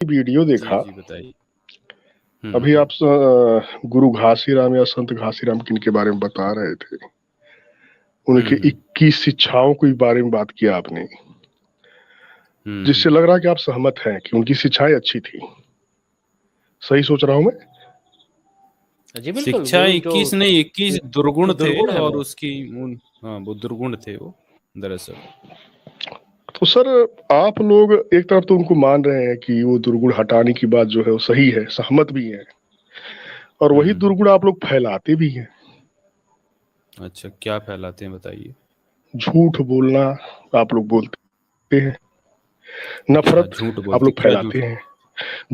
Video जी देखा। जी बताइए। अभी आप गुरु घासीराम या संत घासीराम किनके बारे में बता रहे थे, उनके 21 शिक्षाओं के बारे में बात किया आपने, जिससे लग रहा है कि आप सहमत हैं कि उनकी शिक्षाएं अच्छी थी। सही सोच रहा हूं मैं? जी बिल्कुल। शिक्षा 21 नहीं 21 दुर्गुण थे और वो। उसकी हाँ वो दुर्गुण थे वो दरअसल। तो सर आप लोग एक तरफ तो उनको मान रहे हैं कि वो दुर्गुण हटाने की बात जो है वो सही है, सहमत भी है, और वही दुर्गुण आप लोग फैलाते भी हैं। अच्छा क्या फैलाते हैं बताइए। झूठ बोलना आप लोग बोलते हैं, नफरत झूठ आप बोलते लोग फैलाते हैं,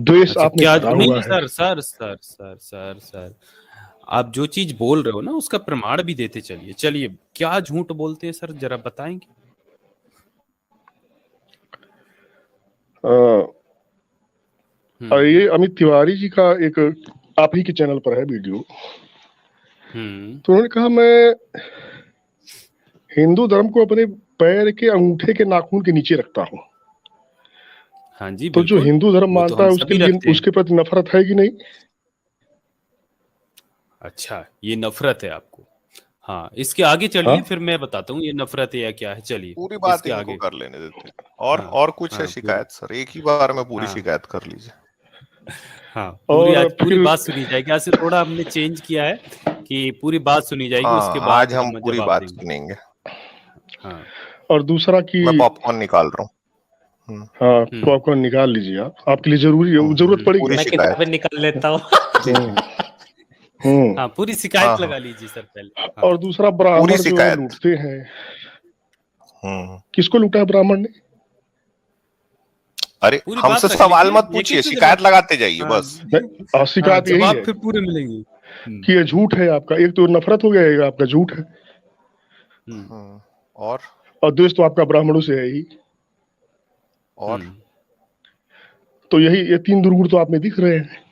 द्वेष आपने क्या भरा नहीं हुआ है। सर आप जो चीज बोल रहे हो ना उसका प्रमाण भी देते चलिए। चलिए क्या झूठ बोलते हैं सर, जरा बताएंगे। ये अमित तिवारी जी का एक आप ही के चैनल पर है वीडियो, तो उन्होंने कहा मैं हिंदू धर्म को अपने पैर के अंगूठे के नाखून के नीचे रखता हूँ। हाँ जी तो जो हिंदू धर्म वो तो मानता हम है उसके सभी लिए रखते हैं। उसके प्रति नफरत है कि नहीं? अच्छा ये नफरत है आपको। हाँ इसके आगे चलिए फिर मैं बताता हूँ ये नफरत है या क्या है। चलिए पूरी बात इनको कर लेने देते हैं। और कुछ है शिकायत सर? एक ही बार में पूरी शिकायत कर लीजिए। हाँ पूरी बात सुनी जाएगी। आज से थोड़ा हमने चेंज किया है कि पूरी बात सुनी जाएगी, उसके बाद आज हम पूरी बात सुनेंगे। हाँ और दूसरा कि मैं पॉपकॉर्न निकाल रहा हूँ। हाँ पॉपकॉर्न निकाल लीजिए आप, आपके लिए जरूरी है, जरूरत पड़ेगी। मैं किताबें निकाल लेता हूँ। हाँ पूरी शिकायत लगा लीजिए सर पहले। और दूसरा ब्राह्मण जो है लूटते हैं। किसको लूटा है ब्राह्मण ने? अरे हमसे सवाल मत पूछिए, शिकायत लगाते जाइए बस। शिकायत यही है फिर पूरे मिलेंगे कि ये झूठ है आपका। एक तो नफरत हो गया, आपका झूठ है, और द्वेष तो आपका ब्राह्मणों से है ही। और तो यही ये 3 दुर्गुण तो आप में दिख रहे हैं।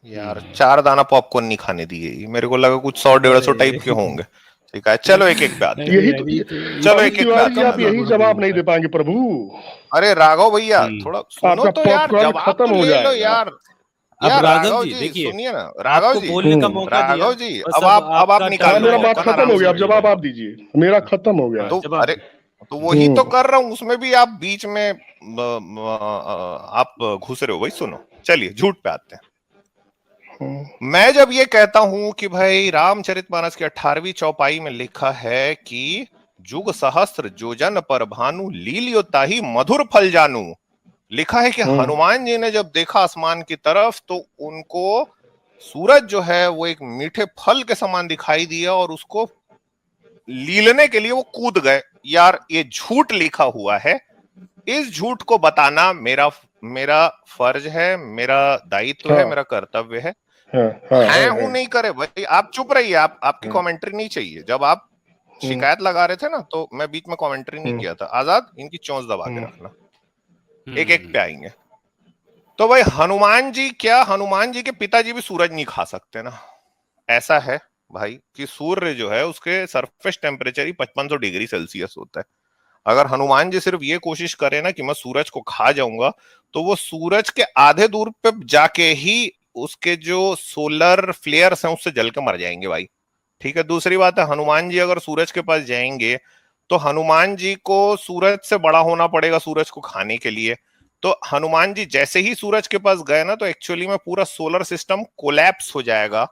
यार 4 दाना पॉपकॉर्न नहीं खाने दिए, मेरे को लगा कुछ 100-150 टाइप के होंगे। ठीक है चलो एक एक पे आते हैं। यही तो चलो एक एक पे आते हैं। आप यही जवाब नहीं दे पाएंगे प्रभु। अरे राघव भैया थोड़ा सुनो तो यार, जवाब खत्म हो ले लो यार। अब राघव जी देखिए, सुनिए ना राघव जी, बोलने का मौका दिया। राघव जी अब आप निकाल लो। मेरा बात खत्म हो गया, अब जवाब आप दीजिए। मेरा खत्म हो गया। तो अरे तो वही तो कर रहा हूँ, उसमें भी आप बीच में आप घुस रहे हो। भाई सुनो, चलिए झूठ पे आते हैं। मैं जब ये कहता हूं कि भाई रामचरितमानस की 18वीं चौपाई में लिखा है कि जुग सहस्त्र जोजन पर भानु लीलियो ताहि मधुर फल जानू, लिखा है कि हनुमान जी ने जब देखा आसमान की तरफ तो उनको सूरज जो है वो एक मीठे फल के समान दिखाई दिया और उसको लीलने के लिए वो कूद गए। यार ये झूठ लिखा हुआ है, इस झूठ को बताना मेरा फर्ज है, मेरा दायित्व है, मेरा कर्तव्य है। हूं नहीं करे भाई, आप चुप रहिए। आपकी कमेंट्री नहीं चाहिए। जब आप शिकायत लगा रहे थे ना तो मैं बीच में कमेंट्री नहीं किया था। आजाद इनकी चोंच दबा के रखना, एक एक पे आएंगे। तो भाई हनुमान जी, क्या हनुमान जी के पिताजी भी सूरज नहीं खा सकते ना? ऐसा है भाई कि सूर्य जो है उसके सरफेस टेम्परेचर ही 5500 डिग्री सेल्सियस होता है। अगर हनुमान जी सिर्फ ये कोशिश करें ना कि मैं सूरज को खा जाऊंगा, तो वो सूरज के आधे दूर पे जाके ही उसके जो सोलर फ्लेयर्स हैं उससे जल के मर जाएंगे भाई। ठीक है, दूसरी बात है हनुमान जी अगर सूरज के पास जाएंगे तो हनुमान जी को सूरज से बड़ा होना पड़ेगा सूरज को खाने के लिए। तो हनुमान जी जैसे ही सूरज के पास गए ना तो एक्चुअली में पूरा सोलर सिस्टम कोलैप्स हो जाएगा।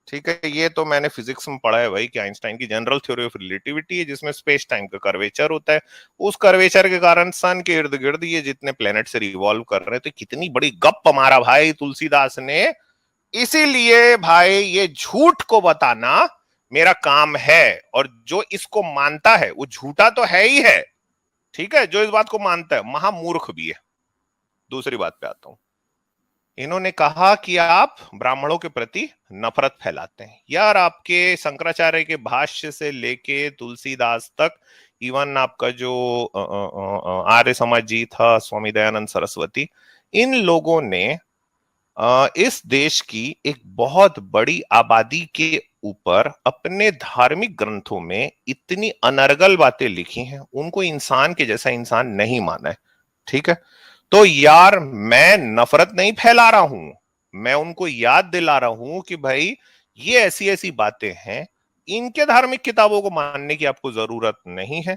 ठीक है, ये तो मैंने फिजिक्स में पढ़ा है भाई कि आइंस्टाइन की जनरल थ्योरी ऑफ रिलेटिविटी है जिसमें स्पेस टाइम का कर्वेचर होता है। उस कर्वेचर के कारण सन के इर्द गिर्द ये जितने प्लेनेट से रिवॉल्व कर रहे थे। कितनी बड़ी गप मारा भाई तुलसीदास ने। इसीलिए भाई ये झूठ को बताना मेरा काम है, और जो इसको मानता है वो झूठा तो है ही है। ठीक है, जो इस बात को मानता है महामूर्ख भी है। दूसरी बात पे आता हूं। इन्होंने कहा कि आप ब्राह्मणों के प्रति नफरत फैलाते हैं। यार आपके शंकराचार्य के भाष्य से लेके तुलसीदास तक, इवन आपका जो आर्य समाज जी था, स्वामी दयानंद सरस्वती, इन लोगों ने इस देश की एक बहुत बड़ी आबादी के ऊपर अपने धार्मिक ग्रंथों में इतनी अनर्गल बातें लिखी हैं। उनको इंसान के जैसा इंसान नहीं माना है। ठीक है, तो यार मैं नफरत नहीं फैला रहा हूं, मैं उनको याद दिला रहा हूं कि भाई ये ऐसी ऐसी बातें हैं, इनके धार्मिक किताबों को मानने की आपको जरूरत नहीं है।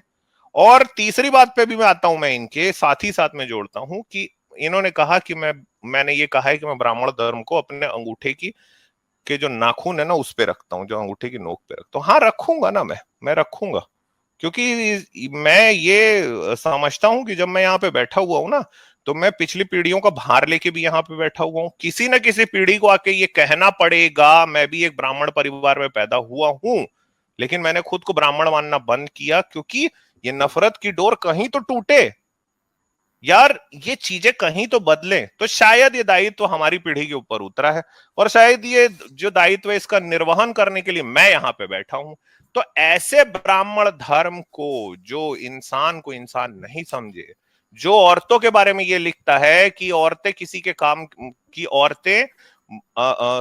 और तीसरी बात पे भी मैं आता हूं, मैं इनके साथ ही साथ में जोड़ता हूं कि इन्होंने कहा कि मैंने ये कहा है कि मैं ब्राह्मण धर्म को अपने अंगूठे की के जो नाखून है ना उस पे रखता हूं, जो अंगूठे की नोक पे रखता हूं। हाँ रखूंगा ना, मैं रखूंगा, क्योंकि मैं ये समझता हूं कि जब मैं यहाँ पे बैठा हुआ हूं ना, तो मैं पिछली पीढ़ियों का भार लेके भी यहाँ पे बैठा हुआ हूँ। किसी न किसी पीढ़ी को आके ये कहना पड़ेगा, मैं भी एक ब्राह्मण परिवार में पैदा हुआ हूं, लेकिन मैंने खुद को ब्राह्मण मानना बंद किया, क्योंकि ये नफरत की डोर कहीं तो टूटे यार, ये चीजें कहीं तो बदलें। तो शायद ये दायित्व हमारी पीढ़ी के ऊपर उतरा है, और शायद ये जो दायित्व है इसका निर्वहन करने के लिए मैं यहाँ पे बैठा हूं। तो ऐसे ब्राह्मण धर्म को, जो इंसान को इंसान नहीं समझे, जो औरतों के बारे में ये लिखता है कि औरतें किसी के काम की, औरतें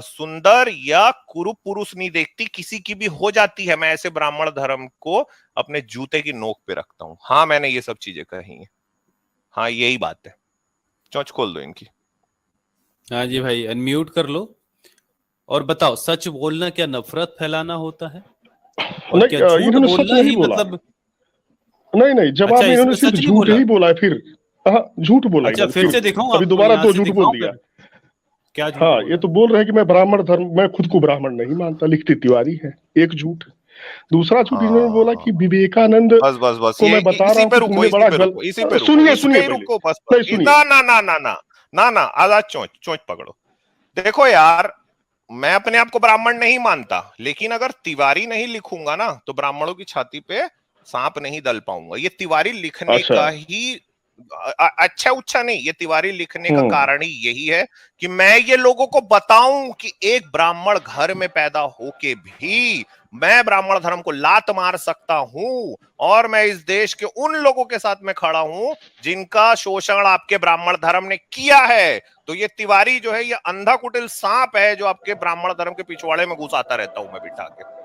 सुंदर या कुरूप पुरुष नहीं देखती, किसी की भी हो जाती है, मैं ऐसे ब्राह्मण धर्म को अपने जूते की नोक पे रखता हूं। हाँ मैंने ये सब चीजें कही हैं, हाँ यही बात है। चोंच खोल दो इनकी। हाँ जी भाई, अनम्यूट कर लो और बताओ, सच बोलना क्या नफरत फैलाना होता है? और नहीं, क्या झूठ इन्होंने सच बोलना नहीं ही बोला। मतलब? नहीं, जवाब अच्छा, में इन्होंने इसमें सिर्फ सच नहीं झूठ बोला? ही बोला है फिर। हाँ झूठ बोला अच्छा, इन्होंने, फिर से दिखाऊं अभी आपको, दोबारा यहाँ दो से झूठ दिखाऊं बोल दिया। फिर? क्या झूठ हाँ बोला? ये तो बोल रहे हैं कि मैं ब्राह्मण धर्म, मैं खुद को ब्राह्मण नहीं मानता, लिखती तिवारी है, एक झूठ। दूसरा झूठ इन्होंने बोला कि हाँ विवेकानंद बस बस बस, को ये मैं बता रहा इसी हूँ पे कि रुको, तुमने इसी बड़ा पे रुको, इसी पे गलत। रुको, सुनिए इस सुनिए पे ही पहले, रुको बस नहीं बस। सुनिए। ना ना ना ना ना ना ना, आजाद चोंच चोंच पकड़ो। देखो यार, मैं अपने आप को ब्राह्मण नहीं मानता, लेकिन अगर तिवारी नहीं लिखूंगा ना तो ब्राह्मणों की छाती पे सांप नहीं दल पाऊंगा। ये तिवारी लिखने अच्छा। का ही अच्छा उच्छा नहीं, ये तिवारी लिखने का हम्म। कारण ही यही है कि मैं ये लोगों को बताऊं कि एक ब्राह्मण घर में पैदा होके भी मैं ब्राह्मण धर्म को लात मार सकता हूं, और मैं इस देश के उन लोगों के साथ में खड़ा हूं जिनका शोषण आपके ब्राह्मण धर्म ने किया है। तो ये तिवारी जो है, ये अंधा कुटिल सांप है जो आपके ब्राह्मण धर्म के पिछवाड़े में घुसाता रहता हूं मैं बिठा के,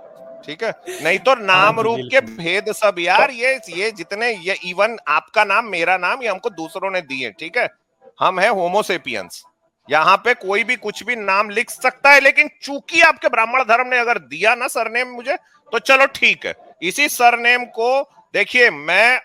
ठीक है? नहीं तो हाँ नाम जी रूप के बिल्कुल। भेद सब यार, ये जितने, ये इवन आपका नाम मेरा नाम ये हमको दूसरों ने दिए, ठीक है? हम है होमोसेपियंस, यहाँ पे कोई भी कुछ भी नाम लिख सकता है, लेकिन चूंकि आपके ब्राह्मण धर्म ने अगर दिया ना सरनेम मुझे, तो चलो ठीक है, इसी सरनेम को देखिए, मैं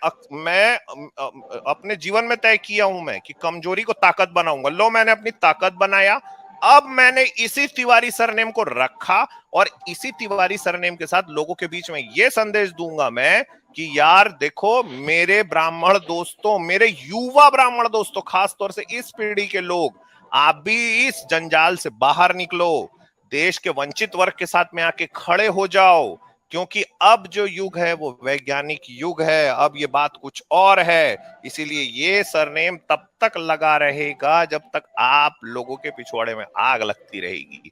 अपने जीवन में तय किया हूं मैं कि कमजोरी को ताकत बनाऊंगा। लो मैंने अपनी ताकत बनाया, अब मैंने इसी तिवारी सरनेम को रखा, और इसी तिवारी सरनेम के साथ लोगों के बीच में यह संदेश दूंगा मैं कि यार देखो मेरे ब्राह्मण दोस्तों, मेरे युवा ब्राह्मण दोस्तों, खास तौर से इस पीढ़ी के लोग, आप भी इस जंजाल से बाहर निकलो, देश के वंचित वर्ग के साथ में आके खड़े हो जाओ, क्योंकि अब जो युग है वो वैज्ञानिक युग है, अब ये बात कुछ और है। इसीलिए ये सरनेम तब तक लगा रहेगा जब तक आप लोगों के पिछवाड़े में आग लगती रहेगी।